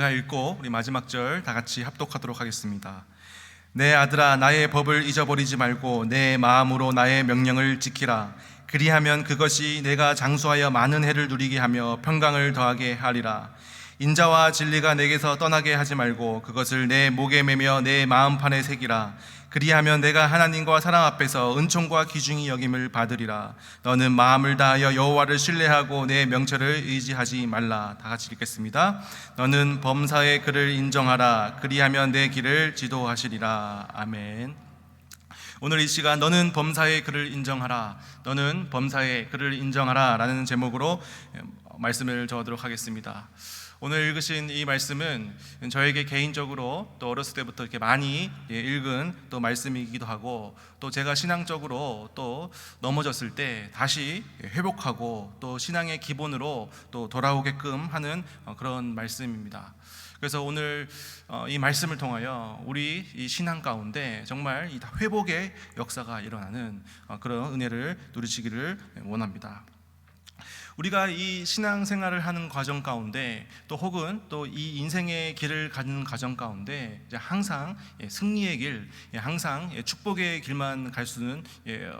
제가 읽고 우리 마지막 절 다 같이 합독하도록 하겠습니다. 내 아들아, 나의 법을 잊어버리지 말고 내 마음으로 나의 명령을 지키라. 그리하면 그것이 내가 장수하여 많은 해를 누리게 하며 평강을 더하게 하리라. 인자와 진리가 내게서 떠나게 하지 말고 그것을 내 목에 매며 내 마음판에 새기라. 그리하면 내가 하나님과 사람 앞에서 은총과 귀중히 여김을 받으리라. 너는 마음을 다하여 여호와를 신뢰하고 내 명철을 의지하지 말라. 다 같이 읽겠습니다. 너는 범사의 그를 인정하라. 그리하면 내 길을 지도하시리라. 아멘. 오늘 이 시간 너는 범사의 그를 인정하라, 너는 범사의 그를 인정하라 라는 제목으로 말씀을 전하도록 하겠습니다. 오늘 읽으신 이 말씀은 저에게 개인적으로 또 어렸을 때부터 이렇게 많이 읽은 또 말씀이기도 하고, 또 제가 신앙적으로 또 넘어졌을 때 다시 회복하고 또 신앙의 기본으로 또 돌아오게끔 하는 그런 말씀입니다. 그래서 오늘 이 말씀을 통하여 우리 이 신앙 가운데 정말 이 회복의 역사가 일어나는 그런 은혜를 누리시기를 원합니다. 우리가 이 신앙생활을 하는 과정 가운데 또 혹은 또 이 인생의 길을 가는 과정 가운데 항상 승리의 길, 항상 축복의 길만 갈 수는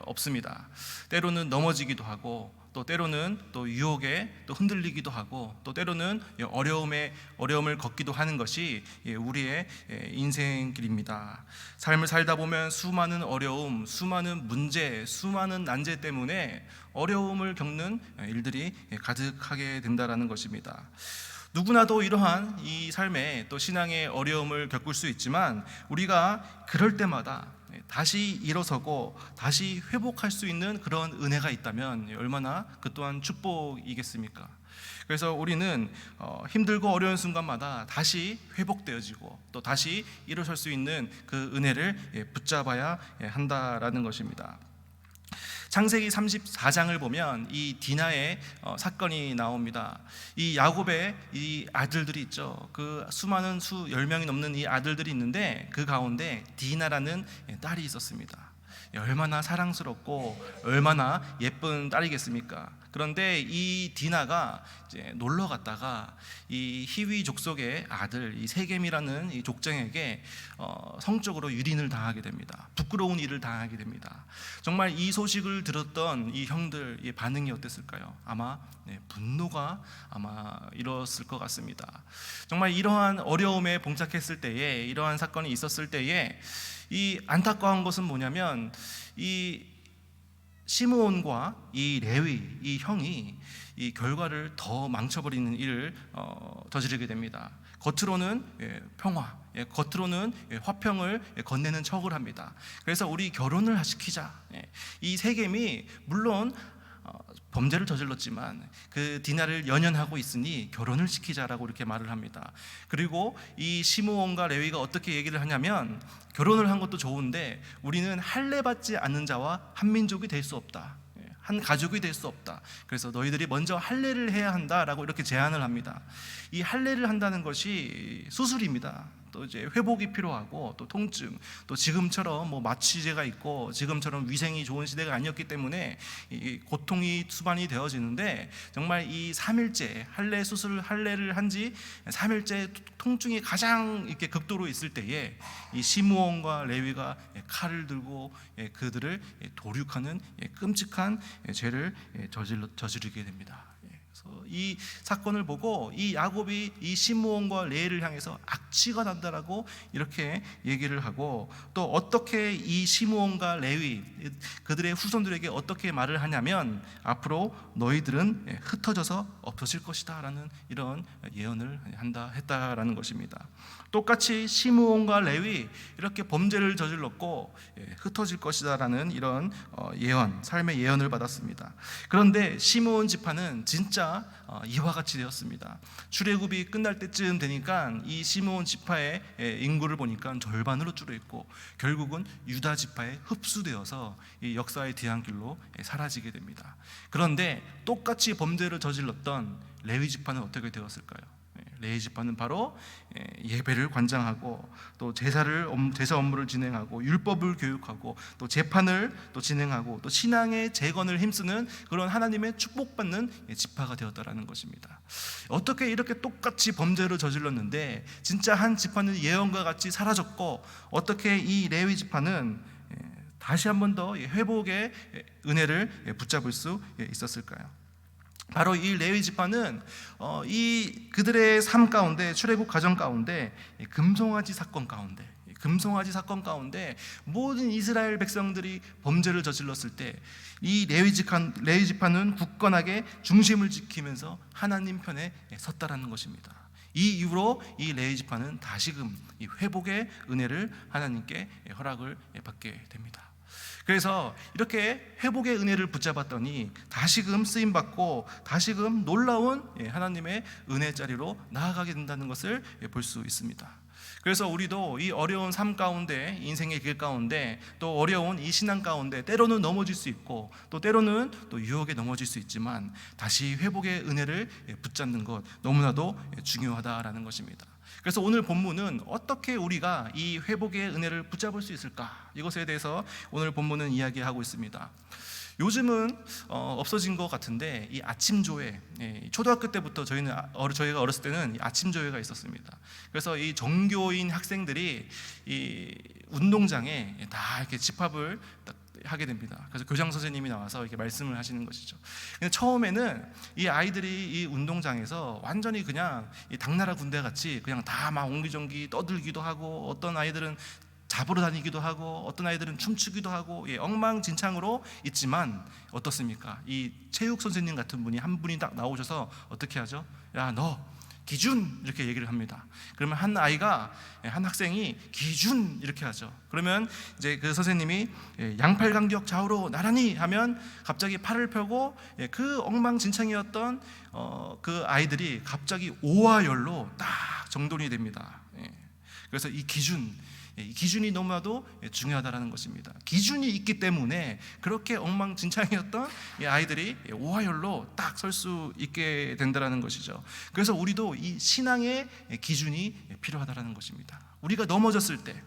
없습니다. 때로는 넘어지기도 하고, 또 때로는 또 유혹에 또 흔들리기도 하고, 또 때로는 어려움을 걷기도 하는 것이 우리의 인생길입니다. 삶을 살다 보면 수많은 어려움, 수많은 문제, 수많은 난제 때문에 어려움을 겪는 일들이 가득하게 된다라는 것입니다. 누구나도 이러한 이 삶에 또 신앙의 어려움을 겪을 수 있지만, 우리가 그럴 때마다 다시 일어서고 다시 회복할 수 있는 그런 은혜가 있다면 얼마나 그 또한 축복이겠습니까? 그래서 우리는 힘들고 어려운 순간마다 다시 회복되어지고 또 다시 일어설 수 있는 그 은혜를 붙잡아야 한다라는 것입니다. 창세기 34장을 보면 이 디나의 사건이 나옵니다. 이 야곱의 이 아들들이 있죠. 그 수많은 10명이 넘는 이 아들들이 있는데 그 가운데 디나라는 딸이 있었습니다. 얼마나 사랑스럽고 얼마나 예쁜 딸이겠습니까? 그런데 이 디나가 이제 놀러 갔다가 이 히위 족속의 아들 이 세겜이라는 이 족장에게 성적으로 유린을 당하게 됩니다. 부끄러운 일을 당하게 됩니다. 정말 이 소식을 들었던 이 형들의 반응이 어땠을까요? 아마 분노가 아마 일었을 것 같습니다. 정말 이러한 어려움에 봉착했을 때에, 이러한 사건이 있었을 때에 이 안타까운 것은 뭐냐면, 이 시므온과 이 레위 이 형이 이 결과를 더 망쳐버리는 일을 저지르게 됩니다. 겉으로는 평화, 겉으로는 화평을 건네는 척을 합니다. 그래서 우리 결혼을 시키자. 이 세겜이 물론 범죄를 저질렀지만 그 디나를 연연하고 있으니 결혼을 시키자라고 이렇게 말을 합니다. 그리고 이 시므온과 레위가 어떻게 얘기를 하냐면, 결혼을 한 것도 좋은데 우리는 할례 받지 않는 자와 한 민족이 될 수 없다, 한 가족이 될 수 없다. 그래서 너희들이 먼저 할례를 해야 한다라고 이렇게 제안을 합니다. 이 할례를 한다는 것이 수술입니다. 또 이제 회복이 필요하고, 또 통증, 또 지금처럼 뭐 마취제가 있고 지금처럼 위생이 좋은 시대가 아니었기 때문에 이 고통이 수반이 되어지는데, 정말 이 3일째 할례를 한 지 3일째 통증이 가장 이렇게 극도로 있을 때에 이 시므온과 레위가 칼을 들고 그들을 도륙하는 끔찍한 죄를 저지르게 됩니다. 이 사건을 보고 이 야곱이 이 시므온과 레위를 향해서 악취가 난다라고 이렇게 얘기를 하고, 또 어떻게 이 시므온과 레위 그들의 후손들에게 어떻게 말을 하냐면, 앞으로 너희들은 흩어져서 없어질 것이다 라는 이런 예언을 했다라는 것입니다. 똑같이 시므온과 레위 이렇게 범죄를 저질렀고 흩어질 것이다 라는 이런 삶의 예언을 받았습니다. 그런데 시므온 지파는 진짜 이와 같이 되었습니다. 출애굽이 끝날 때쯤 되니까 이 시므온 지파의 인구를 보니까 절반으로 줄어 있고, 결국은 유다 지파에 흡수되어서 이 역사의 뒤안길로 사라지게 됩니다. 그런데 똑같이 범죄를 저질렀던 레위 지파는 어떻게 되었을까요? 레위 지파는 바로 예배를 관장하고 또 제사 업무를 진행하고 율법을 교육하고 또 재판을 또 진행하고 또 신앙의 재건을 힘쓰는 그런 하나님의 축복받는 지파가 되었다라는 것입니다. 어떻게 이렇게 똑같이 범죄를 저질렀는데 진짜 한 지파는 예언과 같이 사라졌고 어떻게 이 레위 지파는 다시 한 번 더 회복의 은혜를 붙잡을 수 있었을까요? 바로 이 레위 지파는 이 그들의 삶 가운데, 출애굽 과정 가운데, 금송아지 사건 가운데 모든 이스라엘 백성들이 범죄를 저질렀을 때 이 레위 지파는 굳건하게 중심을 지키면서 하나님 편에 섰다라는 것입니다. 이 이후로 이 레위 지파는 다시금 이 회복의 은혜를 하나님께 허락을 받게 됩니다. 그래서 이렇게 회복의 은혜를 붙잡았더니 다시금 쓰임받고 다시금 놀라운 하나님의 은혜 자리로 나아가게 된다는 것을 볼 수 있습니다. 그래서 우리도 이 어려운 삶 가운데, 인생의 길 가운데, 또 어려운 이 신앙 가운데 때로는 넘어질 수 있고 또 때로는 또 유혹에 넘어질 수 있지만 다시 회복의 은혜를 붙잡는 것 너무나도 중요하다라는 것입니다. 그래서 오늘 본문은 어떻게 우리가 이 회복의 은혜를 붙잡을 수 있을까? 이것에 대해서 오늘 본문은 이야기하고 있습니다. 요즘은 없어진 것 같은데 이 아침조회, 초등학교 때부터 저희가 어렸을 때는 아침조회가 있었습니다. 그래서 이 종교인 학생들이 이 운동장에 다 이렇게 집합을 하게 됩니다. 그래서 교장 선생님이 나와서 이렇게 말씀을 하시는 것이죠. 근데 처음에는 이 아이들이 이 운동장에서 완전히 그냥 이 당나라 군대 같이 그냥 다 막 옹기종기 떠들기도 하고 어떤 아이들은 잡으러 다니기도 하고 어떤 아이들은 춤추기도 하고 엉망진창으로 있지만 어떻습니까? 이 체육 선생님 같은 분이 한 분이 딱 나오셔서 어떻게 하죠? 야, 너 기준 이렇게 얘기를 합니다. 그러면 한 학생이 기준 이렇게 하죠. 그러면 이제 그 선생님이 양팔간격 좌우로 나란히 하면 갑자기 팔을 펴고 그 엉망진창이었던 그 아이들이 갑자기 오와열로 딱 정돈이 됩니다. 그래서 이 기준이 너무나도 중요하다는 것입니다. 기준이 있기 때문에 그렇게 엉망진창이었던 이 아이들이 오화열로 딱 설 수 있게 된다는 것이죠. 그래서 우리도 이 신앙의 기준이 필요하다는 것입니다. 우리가 넘어졌을 때,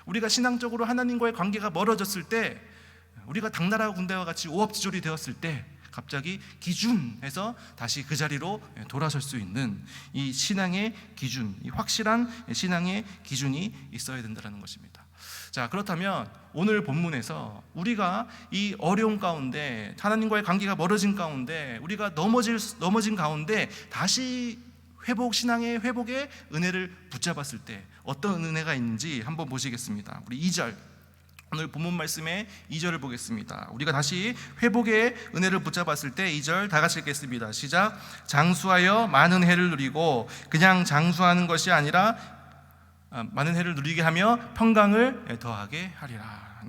우리가 신앙적으로 하나님과의 관계가 멀어졌을 때, 우리가 당나라 군대와 같이 오합지졸이 되었을 때 갑자기 기준해서 다시 그 자리로 돌아설 수 있는 이 신앙의 기준, 이 확실한 신앙의 기준이 있어야 된다는 것입니다. 자, 그렇다면 오늘 본문에서 우리가 이 어려움 가운데, 하나님과의 관계가 멀어진 가운데, 우리가 넘어진 가운데 다시 신앙의 회복의 은혜를 붙잡았을 때 어떤 은혜가 있는지 한번 보시겠습니다. 우리 2절, 오늘 본문 말씀의 2절을 보겠습니다. 우리가 다시 회복의 은혜를 붙잡았을 때 2절 다 같이 읽겠습니다. 시작. 장수하여 많은 해를 누리고 그냥 장수하는 것이 아니라 많은 해를 누리게 하며 평강을 더하게 하리라.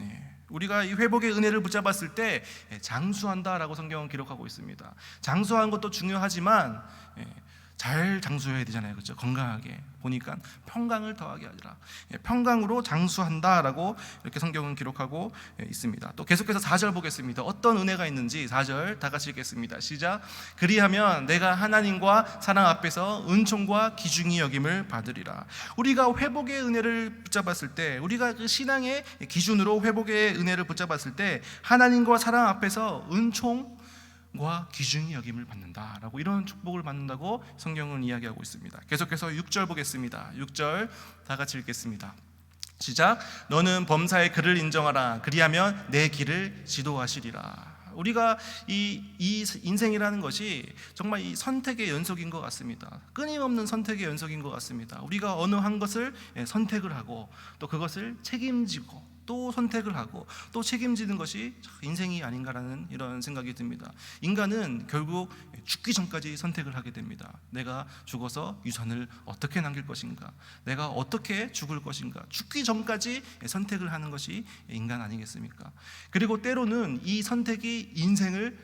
우리가 이 회복의 은혜를 붙잡았을 때 장수한다라고 성경은 기록하고 있습니다. 장수하는 것도 중요하지만 잘 장수해야 되잖아요, 그렇죠? 건강하게 보니까 평강을 더하게 하리라. 평강으로 장수한다라고 이렇게 성경은 기록하고 있습니다. 또 계속해서 4절 보겠습니다. 어떤 은혜가 있는지 4절 다 같이 읽겠습니다. 시작. 그리하면 내가 하나님과 사랑 앞에서 은총과 기중이 여김을 받으리라. 우리가 회복의 은혜를 붙잡았을 때, 우리가 그 신앙의 기준으로 회복의 은혜를 붙잡았을 때 하나님과 사랑 앞에서 은총과 기중이 여김을 받는다라고, 이런 축복을 받는다고 성경은 이야기하고 있습니다. 계속해서 6절 보겠습니다. 6절 다 같이 읽겠습니다. 시작. 너는 범사의 그를 인정하라. 그리하면 내 길을 지도하시리라. 우리가 이 인생이라는 것이 정말 이 선택의 연속인 것 같습니다. 끊임없는 선택의 연속인 것 같습니다. 우리가 어느 한 것을 선택을 하고 또 그것을 책임지고 또 선택을 하고 또 책임지는 것이 인생이 아닌가라는 이런 생각이 듭니다. 인간은 결국 죽기 전까지 선택을 하게 됩니다. 내가 죽어서 유산을 어떻게 남길 것인가, 내가 어떻게 죽을 것인가, 죽기 전까지 선택을 하는 것이 인간 아니겠습니까? 그리고 때로는 이 선택이 인생을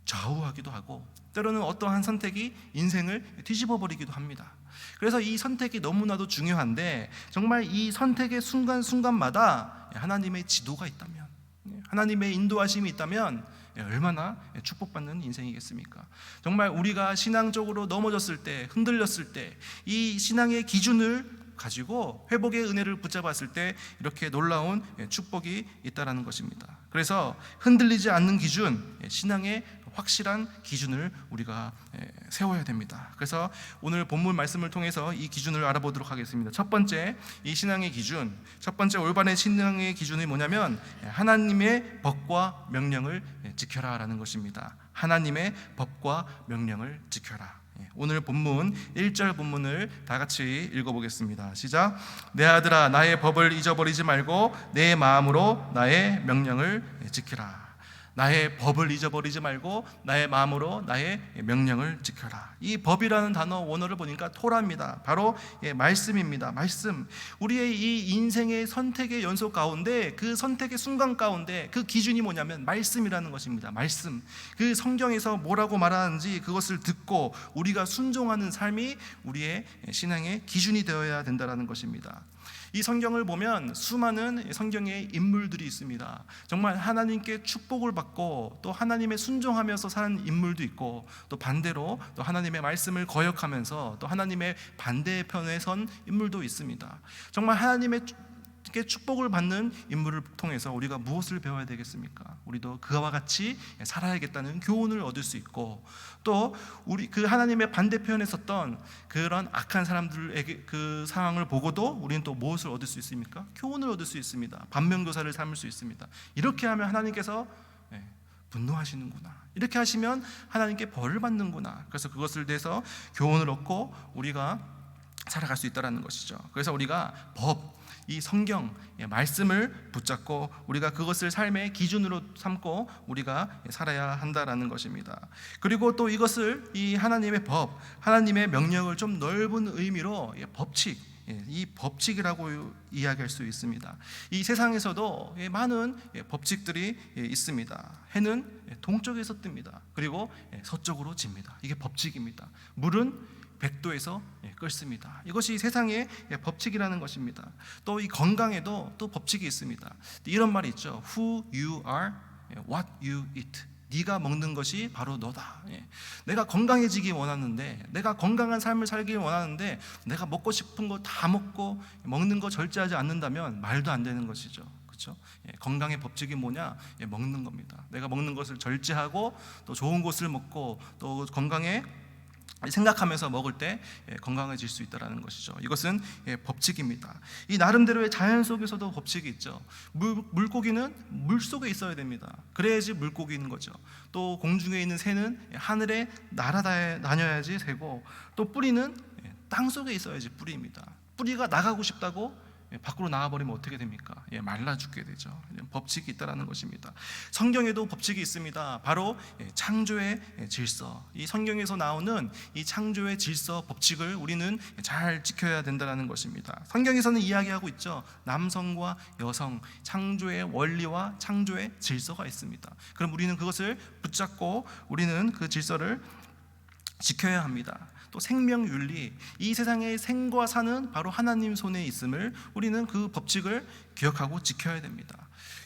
좌우하기도 하고 때로는 어떠한 선택이 인생을 뒤집어 버리기도 합니다. 그래서 이 선택이 너무나도 중요한데, 정말 이 선택의 순간순간마다 하나님의 지도가 있다면, 하나님의 인도하심이 있다면 얼마나 축복받는 인생이겠습니까? 정말 우리가 신앙적으로 넘어졌을 때, 흔들렸을 때 이 신앙의 기준을 가지고 회복의 은혜를 붙잡았을 때 이렇게 놀라운 축복이 있다라는 것입니다. 그래서 흔들리지 않는 기준, 신앙의 확실한 기준을 우리가 세워야 됩니다. 그래서 오늘 본문 말씀을 통해서 이 기준을 알아보도록 하겠습니다. 첫 번째, 이 신앙의 기준, 첫 번째 올바른 신앙의 기준이 뭐냐면 하나님의 법과 명령을 지켜라라는 것입니다. 하나님의 법과 명령을 지켜라. 오늘 본문 1절 본문을 다 같이 읽어보겠습니다. 시작. 내 아들아 나의 법을 잊어버리지 말고 내 마음으로 나의 명령을 지키라. 나의 법을 잊어버리지 말고 나의 마음으로 나의 명령을 지켜라. 이 법이라는 단어 원어를 보니까 토라입니다. 바로 말씀입니다. 말씀. 우리의 이 인생의 선택의 연속 가운데, 그 선택의 순간 가운데 그 기준이 뭐냐면 말씀이라는 것입니다. 말씀. 그 성경에서 뭐라고 말하는지 그것을 듣고 우리가 순종하는 삶이 우리의 신앙의 기준이 되어야 된다는 것입니다. 이 성경을 보면 수많은 성경의 인물들이 있습니다. 정말 하나님께 축복을 받고 또 하나님의 순종하면서 사는 인물도 있고, 또 반대로 또 하나님의 말씀을 거역하면서 또 하나님의 반대편에 선 인물도 있습니다. 정말 하나님의 축복을 받는 인물을 통해서 우리가 무엇을 배워야 되겠습니까? 우리도 그와 같이 살아야겠다는 교훈을 얻을 수 있고, 또 우리 그 하나님의 반대편에 섰던 그런 악한 사람들에게 그 상황을 보고도 우리는 또 무엇을 얻을 수 있습니까? 교훈을 얻을 수 있습니다. 반면교사를 삼을 수 있습니다. 이렇게 하면 하나님께서 분노하시는구나, 이렇게 하시면 하나님께 벌을 받는구나. 그래서 그것을 대해서 교훈을 얻고 우리가 살아갈 수 있다는 것이죠. 그래서 우리가 이 성경 말씀을 붙잡고 우리가 그것을 삶의 기준으로 삼고 우리가 살아야 한다라는 것입니다. 그리고 또 이것을 이 하나님의 법, 하나님의 명령을 좀 넓은 의미로 법칙, 이 법칙이라고 이야기할 수 있습니다. 이 세상에서도 많은 법칙들이 있습니다. 해는 동쪽에서 뜹니다. 그리고 서쪽으로 집니다. 이게 법칙입니다. 물은 100도에서 끓습니다. 이것이 세상의 법칙이라는 것입니다. 또 이 건강에도 또 법칙이 있습니다. 이런 말이 있죠. Who you are, what you eat. 네가 먹는 것이 바로 너다. 내가 건강해지기 원하는데, 내가 건강한 삶을 살기 원하는데 내가 먹고 싶은 거 다 먹고 먹는 거 절제하지 않는다면 말도 안 되는 것이죠. 그렇죠? 건강의 법칙이 뭐냐? 먹는 겁니다. 내가 먹는 것을 절제하고 또 좋은 것을 먹고 또 건강에 생각하면서 먹을 때 건강해질 수 있다는 것이죠. 이것은 법칙입니다. 이 나름대로의 자연 속에서도 법칙이 있죠. 물고기는 물 속에 있어야 됩니다. 그래야지 물고기인 거죠. 또 공중에 있는 새는 하늘에 날아다녀야지 새고, 또 뿌리는 땅 속에 있어야지 뿌리입니다. 뿌리가 나가고 싶다고 밖으로 나와버리면 어떻게 됩니까? 말라 죽게 되죠. 법칙이 있다는 것입니다. 성경에도 법칙이 있습니다. 바로 창조의 질서. 이 성경에서 나오는 이 창조의 질서, 법칙을 우리는 잘 지켜야 된다는 것입니다. 성경에서는 이야기하고 있죠. 남성과 여성, 창조의 원리와 창조의 질서가 있습니다. 그럼 우리는 그것을 붙잡고 우리는 그 질서를 지켜야 합니다. 또 생명윤리, 이 세상의 생과 사는 바로 하나님 손에 있음을 우리는 그 법칙을 기억하고 지켜야 됩니다.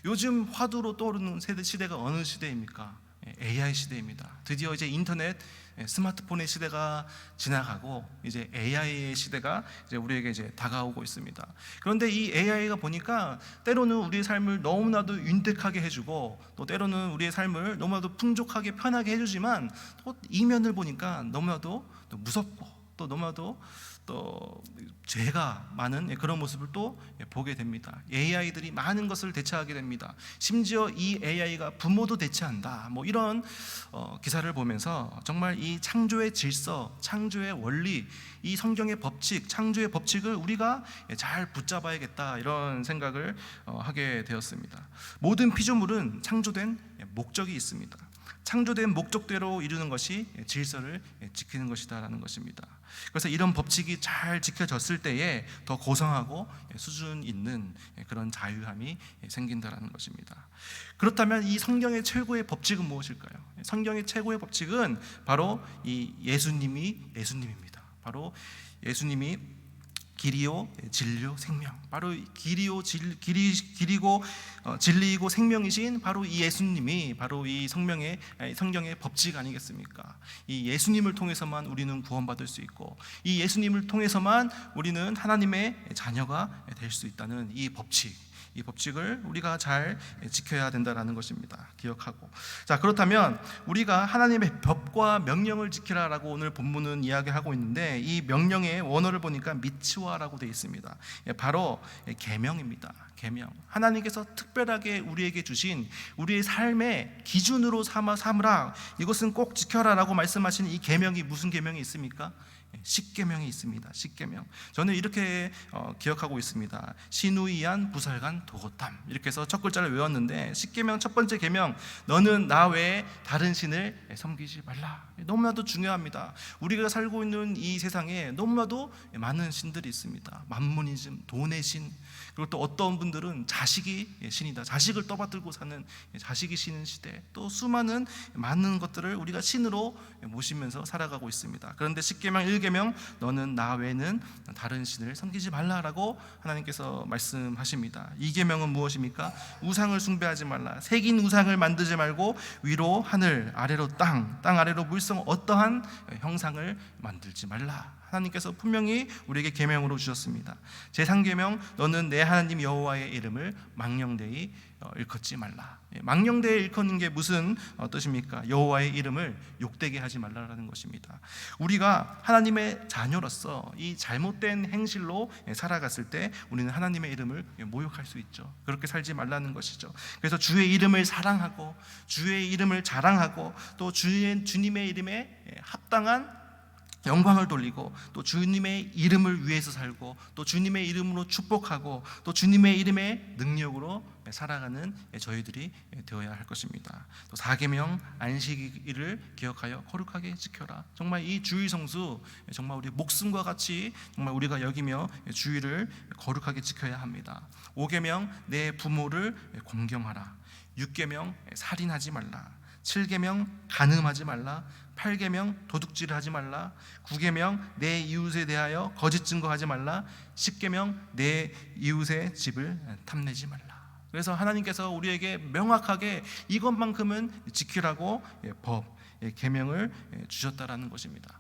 요즘 화두로 떠오르는 시대가 어느 시대입니까? AI 시대입니다. 드디어 이제 인터넷, 스마트폰의 시대가 지나가고 이제 AI의 시대가 이제 우리에게 이제 다가오고 있습니다. 그런데 이 AI가 보니까 때로는 우리의 삶을 너무나도 윤택하게 해주고, 또 때로는 우리의 삶을 너무나도 풍족하게 편하게 해주지만, 또 이면을 보니까 너무나도 또 무섭고 또 너무나도 또 죄가 많은 그런 모습을 또 보게 됩니다. AI들이 많은 것을 대체하게 됩니다. 심지어 이 AI가 부모도 대체한다, 뭐 이런 기사를 보면서 정말 이 창조의 질서, 창조의 원리, 이 성경의 법칙, 창조의 법칙을 우리가 잘 붙잡아야겠다, 이런 생각을 하게 되었습니다. 모든 피조물은 창조된 목적이 있습니다. 창조된 목적대로 이루는 것이 질서를 지키는 것이다라는 것입니다. 그래서 이런 법칙이 잘 지켜졌을 때에 더 고상하고 수준 있는 그런 자유함이 생긴다라는 것입니다. 그렇다면 이 성경의 최고의 법칙은 무엇일까요? 성경의 최고의 법칙은 바로 이 예수님입니다. 바로 예수님이 길이요 진리요 생명, 바로 길이고 진리이고 생명이신 바로 이 예수님이 바로 이 성경의 법칙 아니겠습니까? 이 예수님을 통해서만 우리는 구원받을 수 있고, 이 예수님을 통해서만 우리는 하나님의 자녀가 될 수 있다는 이 법칙을 우리가 잘 지켜야 된다는 것입니다. 기억하고. 자, 그렇다면 우리가 하나님의 법과 명령을 지키라라고 오늘 본문은 이야기하고 있는데, 이 명령의 원어를 보니까 미츠와라고 되어 있습니다. 바로 계명입니다. 계명. 하나님께서 특별하게 우리에게 주신 우리의 삶의 기준으로 삼으라, 이것은 꼭 지켜라라고 말씀하시는 이 계명이 무슨 계명이 있습니까? 십계명이 있습니다. 십계명. 저는 이렇게 기억하고 있습니다. 시누이안 부살간 도고탐, 이렇게 해서 첫 글자를 외웠는데, 십계명 첫 번째 계명, 너는 나 외에 다른 신을 섬기지 말라. 너무나도 중요합니다. 우리가 살고 있는 이 세상에 너무나도 많은 신들이 있습니다. 만문이즘, 돈의 신, 그리고 또 어떤 분들은 자식이 신이다, 자식을 떠받들고 사는 자식이 신인 시대, 또 수많은 많은 것들을 우리가 신으로 모시면서 살아가고 있습니다. 그런데 십계명 1계명, 너는 나 외에는 다른 신을 섬기지 말라라고 하나님께서 말씀하십니다. 2계명은 무엇입니까? 우상을 숭배하지 말라. 새긴 우상을 만들지 말고 위로 하늘, 아래로 땅 아래로 물성, 어떠한 형상을 만들지 말라. 하나님께서 분명히 우리에게 계명으로 주셨습니다. 제3계명, 너는 내 하나님 여호와의 이름을 망령되이 일컫지 말라. 망령되이 일컫는 게 무슨 뜻입니까? 여호와의 이름을 욕되게 하지 말라라는 것입니다. 우리가 하나님의 자녀로서 이 잘못된 행실로 살아갔을 때 우리는 하나님의 이름을 모욕할 수 있죠. 그렇게 살지 말라는 것이죠. 그래서 주의 이름을 사랑하고 주의 이름을 자랑하고, 또 주님의 이름에 합당한 영광을 돌리고, 또 주님의 이름을 위해서 살고, 또 주님의 이름으로 축복하고, 또 주님의 이름의 능력으로 살아가는 저희들이 되어야 할 것입니다. 또 4계명, 안식일을 기억하여 거룩하게 지켜라. 정말 이 주일 성수, 정말 우리 목숨과 같이 정말 우리가 여기며 주일을 거룩하게 지켜야 합니다. 5계명, 내 부모를 공경하라. 6계명, 살인하지 말라. 7계명, 간음하지 말라. 8계명, 도둑질을 하지 말라. 9계명, 내 이웃에 대하여 거짓 증거하지 말라. 10계명, 내 이웃의 집을 탐내지 말라. 그래서 하나님께서 우리에게 명확하게 이것만큼은 지키라고 계명을 주셨다라는 것입니다.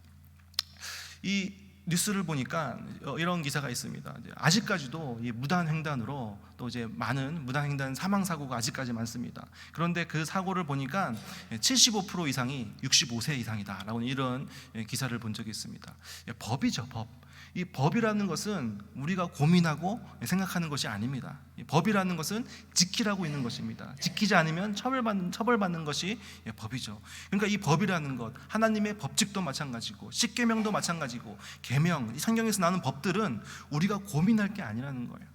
이 뉴스를 보니까 이런 기사가 있습니다. 아직까지도 이 무단횡단으로 또 이제 많은 무단횡단 사망 사고가 아직까지 많습니다. 그런데 그 사고를 보니까 75% 이상이 65세 이상이다라고 이런 기사를 본 적이 있습니다. 법이죠, 법. 이 법이라는 것은 우리가 고민하고 생각하는 것이 아닙니다. 이 법이라는 것은 지키라고 있는 것입니다. 지키지 않으면 처벌받는 것이 법이죠. 그러니까 이 법이라는 것, 하나님의 법칙도 마찬가지고 십계명도 마찬가지고 계명, 이 성경에서 나오는 법들은 우리가 고민할 게 아니라는 거예요.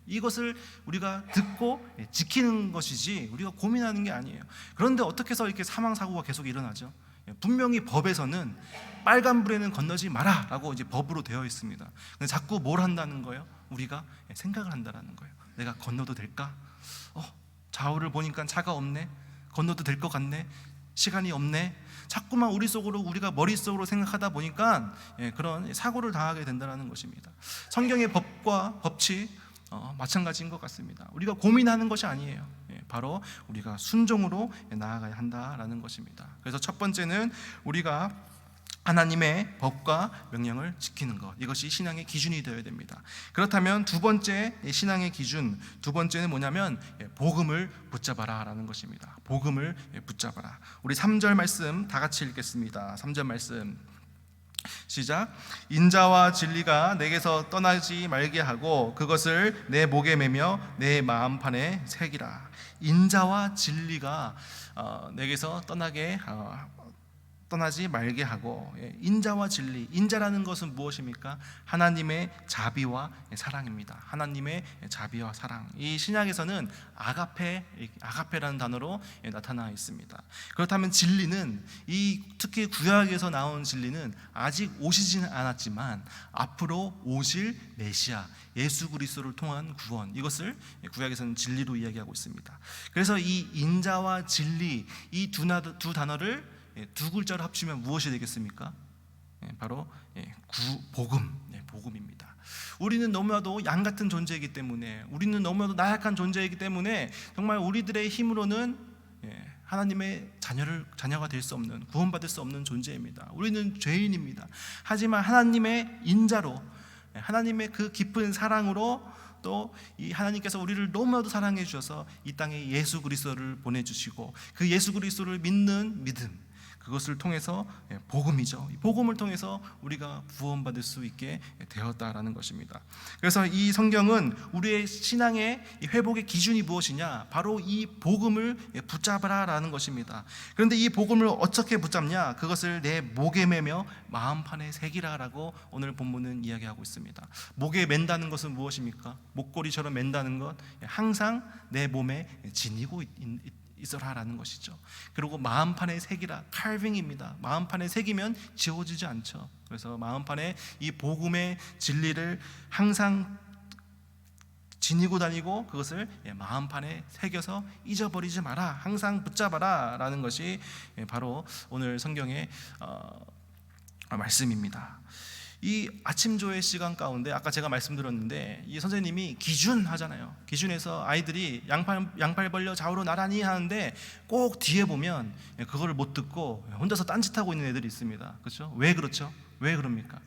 이것을 우리가 듣고 지키는 것이지 우리가 고민하는 게 아니에요. 그런데 어떻게 해서 이렇게 사망 사고가 계속 일어나죠? 분명히 법에서는 빨간불에는 건너지 마라 라고 이제 법으로 되어 있습니다. 근데 자꾸 뭘 한다는 거예요? 우리가 생각을 한다는 거예요. 내가 건너도 될까? 좌우를 보니까 차가 없네. 건너도 될 것 같네. 시간이 없네. 자꾸만 우리가 머릿속으로 생각하다 보니까 그런 사고를 당하게 된다는 것입니다. 성경의 법과 법칙 마찬가지인 것 같습니다. 우리가 고민하는 것이 아니에요. 바로 우리가 순종으로 나아가야 한다라는 것입니다. 그래서 첫 번째는 우리가 하나님의 법과 명령을 지키는 것, 이것이 신앙의 기준이 되어야 됩니다. 그렇다면 두 번째 신앙의 기준, 두 번째는 뭐냐면 복음을 붙잡아라 라는 것입니다. 복음을 붙잡아라. 우리 3절 말씀 다 같이 읽겠습니다. 3절 말씀 시작. 인자와 진리가 내게서 떠나지 말게 하고 그것을 내 목에 매며 내 마음판에 새기라. 인자와 진리가 내게서 떠나지 말게 하고, 인자와 진리, 인자라는 것은 무엇입니까? 하나님의 자비와 사랑입니다. 하나님의 자비와 사랑. 이 신약에서는 아가페라는 단어로 나타나 있습니다. 그렇다면 진리는, 특히 구약에서 나온 진리는 아직 오시지는 않았지만 앞으로 오실 메시아 예수 그리스도를 통한 구원, 이것을 구약에서는 진리로 이야기하고 있습니다. 그래서 이 인자와 진리, 이 두 단어를 두 글자를 합치면 무엇이 되겠습니까? 바로 복음입니다. 우리는 너무나도 양 같은 존재이기 때문에, 우리는 너무나도 나약한 존재이기 때문에 정말 우리들의 힘으로는 하나님의 자녀가 될 수 없는, 구원받을 수 없는 존재입니다. 우리는 죄인입니다. 하지만 하나님의 인자로, 하나님의 그 깊은 사랑으로, 또 이 하나님께서 우리를 너무나도 사랑해 주셔서 이 땅에 예수 그리스도를 보내주시고, 그 예수 그리스도를 믿는 믿음, 그것을 통해서, 복음이죠, 이 복음을 통해서 우리가 구원받을 수 있게 되었다라는 것입니다. 그래서 이 성경은 우리의 신앙의 회복의 기준이 무엇이냐, 바로 이 복음을 붙잡아라라는 것입니다. 그런데 이 복음을 어떻게 붙잡냐, 그것을 내 목에 매며 마음판에 새기라라고 오늘 본문은 이야기하고 있습니다. 목에 맨다는 것은 무엇입니까? 목걸이처럼 맨다는 것, 항상 내 몸에 지니고 있어라라는 것이죠. 그리고 마음판에 새기라, 칼빙입니다. 마음판에 새기면 지워지지 않죠. 그래서 마음판에 이 복음의 진리를 항상 지니고 다니고, 그것을 마음판에 새겨서 잊어버리지 마라, 항상 붙잡아라 라는 것이 바로 오늘 성경의 말씀입니다. 이 아침조회 시간 가운데 아까 제가 말씀드렸는데, 이 선생님이 기준 하잖아요. 기준에서 아이들이 양팔 벌려 좌우로 나란히 하는데 꼭 뒤에 보면 그거를 못 듣고 혼자서 딴짓하고 있는 애들이 있습니다. 그렇죠? 왜 그렇죠? 왜 그럽니까?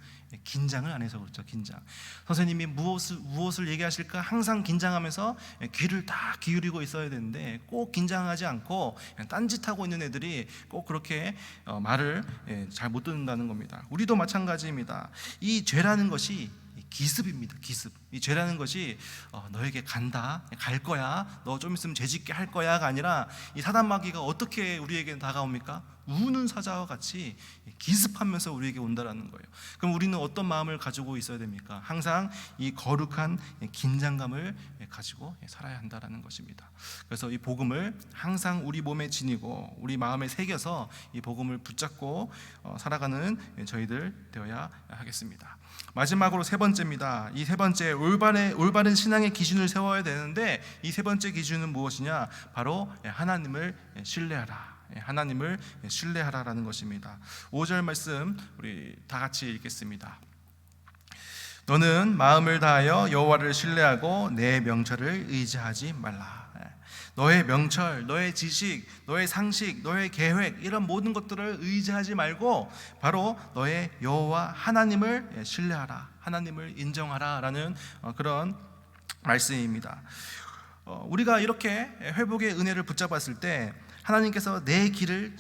긴장을 안 해서 그렇죠. 긴장. 선생님이 무엇을 얘기하실까 항상 긴장하면서 귀를 다 기울이고 있어야 되는데, 꼭 긴장하지 않고 딴짓하고 있는 애들이 꼭 그렇게 말을 잘 못 듣는다는 겁니다. 우리도 마찬가지입니다. 이 죄라는 것이 기습입니다. 기습. 이 죄라는 것이 너에게 간다, 갈 거야, 너 좀 있으면 죄짓게 할 거야가 아니라, 이 사단 마귀가 어떻게 우리에게 다가옵니까? 우는 사자와 같이 기습하면서 우리에게 온다라는 거예요. 그럼 우리는 어떤 마음을 가지고 있어야 됩니까? 항상 이 거룩한 긴장감을 가지고 살아야 한다라는 것입니다. 그래서 이 복음을 항상 우리 몸에 지니고 우리 마음에 새겨서 이 복음을 붙잡고 살아가는 저희들 되어야 하겠습니다. 마지막으로 세 번째입니다. 이 세 번째, 올바른 신앙의 기준을 세워야 되는데, 이 세 번째 기준은 무엇이냐? 바로 하나님을 신뢰하라. 하나님을 신뢰하라라는 것입니다. 5절 말씀 우리 다 같이 읽겠습니다. 너는 마음을 다하여 여호와를 신뢰하고 내 명철을 의지하지 말라. 너의 명철, 너의 지식, 너의 상식, 너의 계획, 이런 모든 것들을 의지하지 말고 바로 너의 여호와 하나님을 신뢰하라, 하나님을 인정하라라는 그런 말씀입니다. 우리가 이렇게 회복의 은혜를 붙잡았을 때 하나님께서 내 길을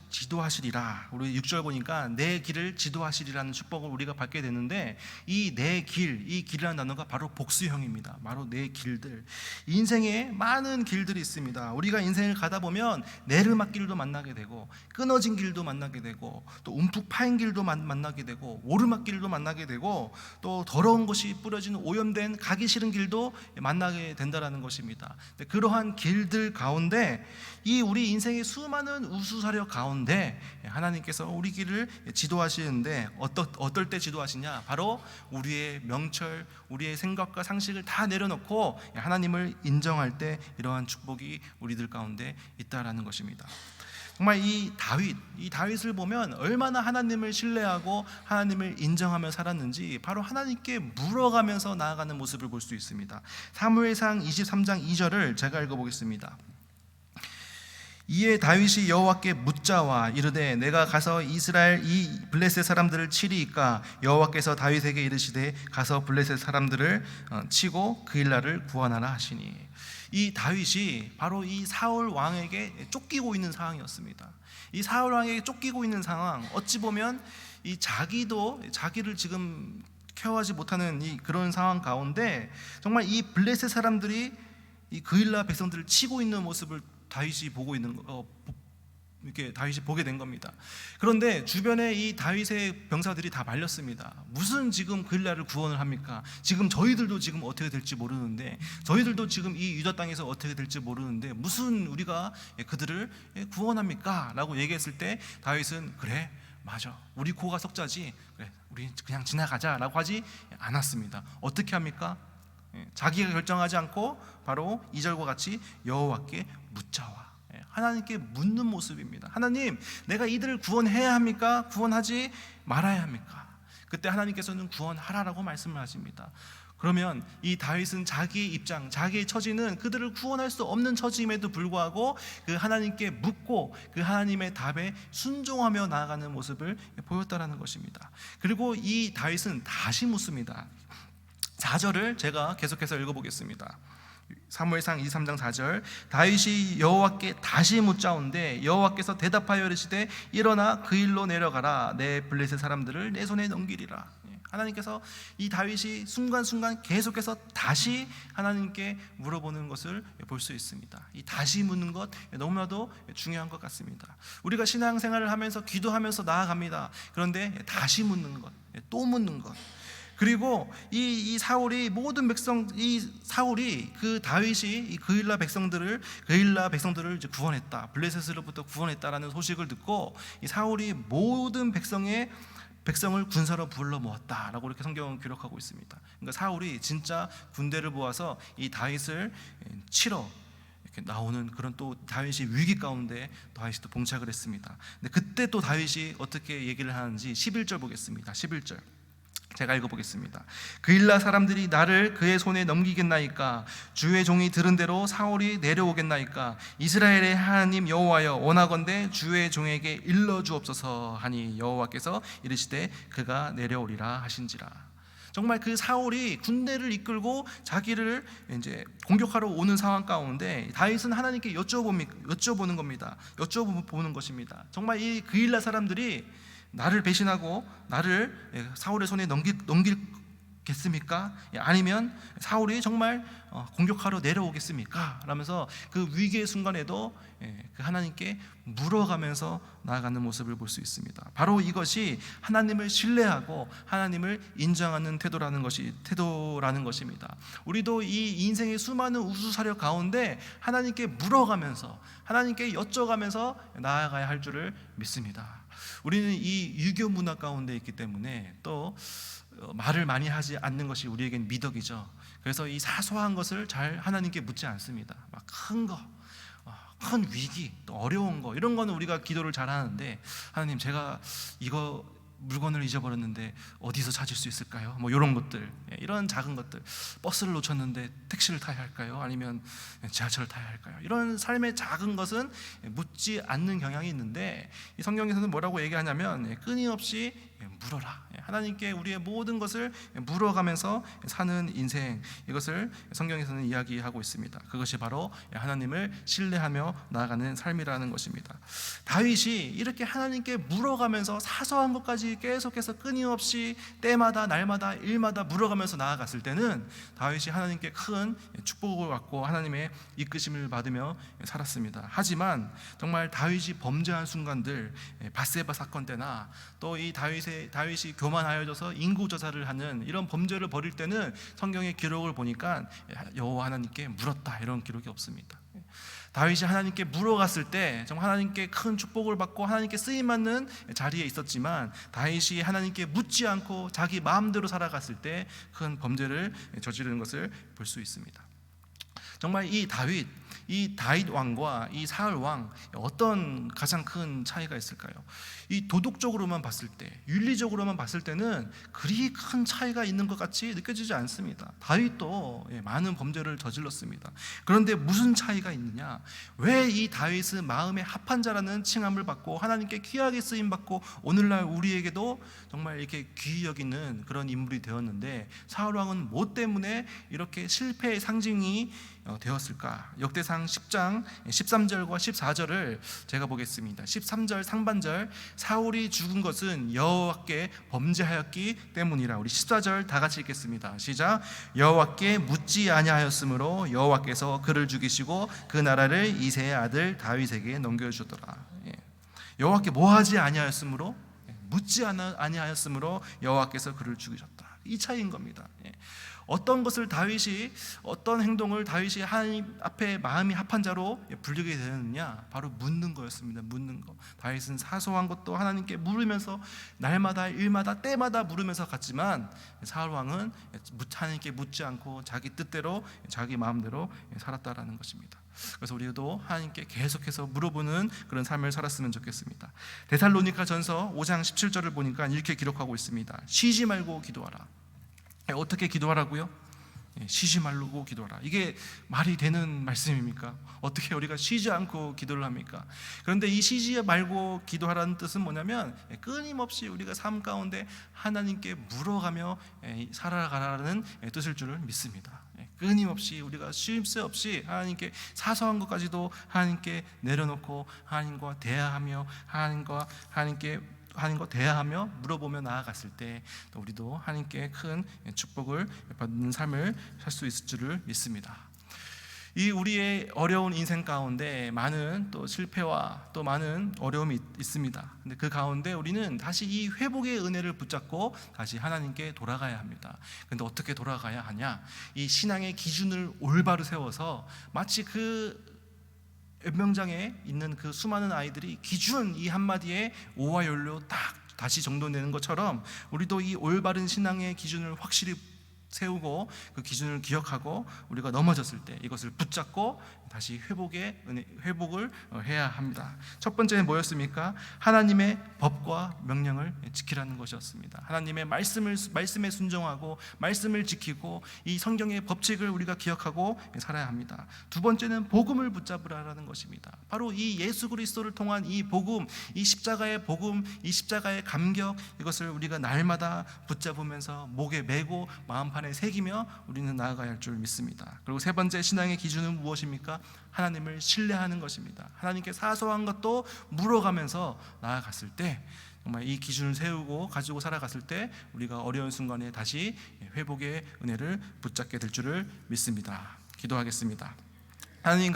지도하시리라. 우리 6절 보니까 내 길을 지도하시리라는 축복을 우리가 받게 되는데, 이 내 길, 이 길이라는 단어가 바로 복수형입니다. 바로 내 길들. 인생에 많은 길들이 있습니다. 우리가 인생을 가다 보면 내르막길도 만나게 되고, 끊어진 길도 만나게 되고, 또 움푹 파인 길도 만나게 되고, 오르막길도 만나게 되고, 또 더러운 것이 뿌려진 오염된 가기 싫은 길도 만나게 된다라는 것입니다. 그러한 길들 가운데, 이 우리 인생의 수많은 우수사력 가운데 하나님께서 우리 길을 지도하시는데, 어떨 때 지도하시냐? 바로 우리의 명철, 우리의 생각과 상식을 다 내려놓고 하나님을 인정할 때 이러한 축복이 우리들 가운데 있다라는 것입니다. 정말 이 다윗을 보면 얼마나 하나님을 신뢰하고 하나님을 인정하며 살았는지 바로 하나님께 물어가면서 나아가는 모습을 볼 수 있습니다. 사무엘상 23장 2절을 제가 읽어보겠습니다. 이에 다윗이 여호와께 묻자와 이르되 내가 가서 이스라엘 이 블레셋 사람들을 치리이까? 여호와께서 다윗에게 이르시되 가서 블레셋 사람들을 치고 그 일날을 구원하라 하시니. 이 다윗이 바로 이 사울 왕에게 쫓기고 있는 상황이었습니다. 이 사울 왕에게 쫓기고 있는 상황, 어찌 보면 이 자기를 지금 케어하지 못하는 이 그런 상황 가운데 정말 이 블레셋 사람들이 이 그일라 백성들을 치고 있는 모습을 다윗이 보게 된 겁니다. 그런데 주변에 이 다윗의 병사들이 다 말렸습니다. 무슨 지금 그일라를 구원을 합니까? 지금 저희들도 지금 어떻게 될지 모르는데, 저희들도 지금 이 유다 땅에서 어떻게 될지 모르는데 무슨 우리가 그들을 구원합니까? 라고 얘기했을 때 다윗은 그래, 맞아, 우리 코가 석자지, 그래, 우리 그냥 지나가자 라고 하지 않았습니다. 어떻게 합니까? 자기가 결정하지 않고 바로 2절과 같이 여호와께 묻자와, 하나님께 묻는 모습입니다. 하나님, 내가 이들을 구원해야 합니까? 구원하지 말아야 합니까? 그때 하나님께서는 구원하라라고 말씀을 하십니다. 그러면 이 다윗은 자기의 입장, 자기의 처지는 그들을 구원할 수 없는 처지임에도 불구하고 그 하나님께 묻고 그 하나님의 답에 순종하며 나아가는 모습을 보였다라는 것입니다. 그리고 이 다윗은 다시 묻습니다. 4절을 제가 계속해서 읽어보겠습니다. 사무엘상 23장 4절, 다윗이 여호와께 다시 묻자온데 여호와께서 대답하여 이르시되 일어나 그 일로 내려가라. 내 블레셋 사람들을 내 손에 넘기리라. 하나님께서 이 다윗이 순간순간 계속해서 다시 하나님께 물어보는 것을 볼 수 있습니다. 이 다시 묻는 것 너무나도 중요한 것 같습니다. 우리가 신앙생활을 하면서 기도하면서 나아갑니다. 그런데 다시 묻는 것, 또 묻는 것. 그리고 이 사울이 모든 백성, 이 사울이 그 다윗이 이 그일라 백성들을 이제 구원했다, 블레셋으로부터 구원했다라는 소식을 듣고 이 사울이 모든 백성을 군사로 불러 모았다라고 이렇게 성경은 기록하고 있습니다. 그러니까 사울이 진짜 군대를 모아서 이 다윗을 치러 이렇게 나오는 그런 또 다윗이 위기 가운데 다윗이 또 봉착을 했습니다. 근데 그때 또 다윗이 어떻게 얘기를 하는지 11절 보겠습니다. 11절 제가 읽어보겠습니다. 그일라 사람들이 나를 그의 손에 넘기겠나이까? 주의 종이 들은 대로 사울이 내려오겠나이까? 이스라엘의 하나님 여호와여, 원하건대 주의 종에게 일러주옵소서 하니 여호와께서 이르시되 그가 내려오리라 하신지라. 정말 그 사울이 군대를 이끌고 자기를 이제 공격하러 오는 상황 가운데 다윗은 하나님께 여쭤보는 겁니다. 여쭤보는 것입니다. 정말 이 그일라 사람들이 나를 배신하고 나를 사울의 손에 넘기겠습니까? 아니면 사울이 정말 공격하러 내려오겠습니까? 라면서 그 위기의 순간에도 그 하나님께 물어가면서 나아가는 모습을 볼 수 있습니다. 바로 이것이 하나님을 신뢰하고 하나님을 인정하는 태도라는 것입니다. 우리도 이 인생의 수많은 우수사려 가운데 하나님께 물어가면서 하나님께 여쭤가면서 나아가야 할 줄을 믿습니다. 우리는 이 유교 문화 가운데 있기 때문에 또 말을 많이 하지 않는 것이 우리에겐 미덕이죠. 그래서 이 사소한 것을 잘 하나님께 묻지 않습니다. 막 큰 거, 큰 위기, 또 어려운 거, 이런 거는 우리가 기도를 잘 하는데, 하나님 제가 이거 물건을 잊어버렸는데 어디서 찾을 수 있을까요? 뭐 이런 것들, 이런 작은 것들, 버스를 놓쳤는데 택시를 타야 할까요? 아니면 지하철을 타야 할까요? 이런 삶의 작은 것은 묻지 않는 경향이 있는데, 이 성경에서는 뭐라고 얘기하냐면 끊임없이 물어라. 하나님께 우리의 모든 것을 물어가면서 사는 인생, 이것을 성경에서는 이야기하고 있습니다. 그것이 바로 하나님을 신뢰하며 나아가는 삶이라는 것입니다. 다윗이 이렇게 하나님께 물어가면서 사소한 것까지 계속해서 끊임없이 때마다 날마다 일마다 물어가면서 나아갔을 때는 다윗이 하나님께 큰 축복을 받고 하나님의 이끄심을 받으며 살았습니다. 하지만 정말 다윗이 범죄한 순간들, 밧세바 사건 때나 또 이 다윗이 교만하여져서 인구조사를 하는 이런 범죄를 벌일 때는 성경의 기록을 보니까 여호와 하나님께 물었다, 이런 기록이 없습니다. 다윗이 하나님께 물어갔을 때 정말 하나님께 큰 축복을 받고 하나님께 쓰임받는 자리에 있었지만, 다윗이 하나님께 묻지 않고 자기 마음대로 살아갔을 때 큰 범죄를 저지르는 것을 볼 수 있습니다. 정말 이 다윗 왕과 이 사울 왕, 어떤 가장 큰 차이가 있을까요? 이 도덕적으로만 봤을 때, 윤리적으로만 봤을 때는 그리 큰 차이가 있는 것 같이 느껴지지 않습니다. 다윗도 많은 범죄를 저질렀습니다. 그런데 무슨 차이가 있느냐? 왜 이 다윗은 마음에 합한 자라는 칭함을 받고 하나님께 귀하게 쓰임 받고 오늘날 우리에게도 정말 이렇게 귀히 여기는 그런 인물이 되었는데, 사울 왕은 뭐 때문에 이렇게 실패의 상징이 되었을까? 역대상 10장 13절과 14절을 제가 보겠습니다. 13절 상반절, 사울이 죽은 것은 여호와께 범죄하였기 때문이라. 우리 14절 다 같이 읽겠습니다. 시작. 여호와께 묻지 아니하였으므로 여호와께서 그를 죽이시고 그 나라를 이새의 아들 다윗에게 넘겨주더라. 여호와께 뭐하지 아니하였으므로, 묻지 아니하였으므로 여호와께서 그를 죽이셨다. 이 차이인 겁니다. 어떤 것을 다윗이, 어떤 행동을 다윗이 하나님 앞에 마음이 합한 자로 불리게 되느냐, 바로 묻는 거였습니다. 묻는 거. 다윗은 사소한 것도 하나님께 물으면서 날마다 일마다 때마다 물으면서 갔지만, 사울 왕은 하나님께 묻지 않고 자기 뜻대로 자기 마음대로 살았다라는 것입니다. 그래서 우리도 하나님께 계속해서 물어보는 그런 삶을 살았으면 좋겠습니다. 데살로니가 전서 5장 17절을 보니까 이렇게 기록하고 있습니다. 쉬지 말고 기도하라. 어떻게 기도하라고요? 쉬지 말고 기도하라. 이게 말이 되는 말씀입니까? 어떻게 우리가 쉬지 않고 기도를 합니까? 그런데 이 쉬지 말고 기도하라는 뜻은 뭐냐면, 끊임없이 우리가 삶 가운데 하나님께 물어가며 살아가라는 뜻일 줄을 믿습니다. 끊임없이 우리가 쉴 새 없이 하나님께 사소한 것까지도 하나님께 내려놓고 하나님과 대화하며 하나님과 대화하며 물어보며 나아갔을 때, 또 우리도 하나님께 큰 축복을 받는 삶을 살 수 있을 줄을 믿습니다. 이 우리의 어려운 인생 가운데 많은 또 실패와 또 많은 어려움이 있습니다. 근데 그 가운데 우리는 다시 이 회복의 은혜를 붙잡고 다시 하나님께 돌아가야 합니다. 근데 어떻게 돌아가야 하냐? 이 신앙의 기준을 올바로 세워서, 마치 그 연명장에 있는 그 수많은 아이들이 기준 이 한마디에 오와 열로 딱 다시 정돈되는 것처럼, 우리도 이 올바른 신앙의 기준을 확실히 세우고 그 기준을 기억하고 우리가 넘어졌을 때 이것을 붙잡고 다시 회복을 해야 합니다. 첫 번째는 뭐였습니까? 하나님의 법과 명령을 지키라는 것이었습니다. 하나님의 말씀에 순종하고 말씀을 지키고 이 성경의 법칙을 우리가 기억하고 살아야 합니다. 두 번째는 복음을 붙잡으라는 것입니다. 바로 이 예수 그리스도를 통한 이 복음, 이 십자가의 복음, 이 십자가의 감격, 이것을 우리가 날마다 붙잡으면서 목에 메고 마음판에 새기며 우리는 나아가야 할 줄 믿습니다. 그리고 세 번째 신앙의 기준은 무엇입니까? 하나님을 신뢰하는 것입니다. 하나님께 사소한 것도 물어가면서 나아갔을 때, 정말 이 기준을 세우고 가지고 살아갔을 때 우리가 어려운 순간에 다시 회복의 은혜를 붙잡게 될 줄을 믿습니다. 기도하겠습니다. 하나님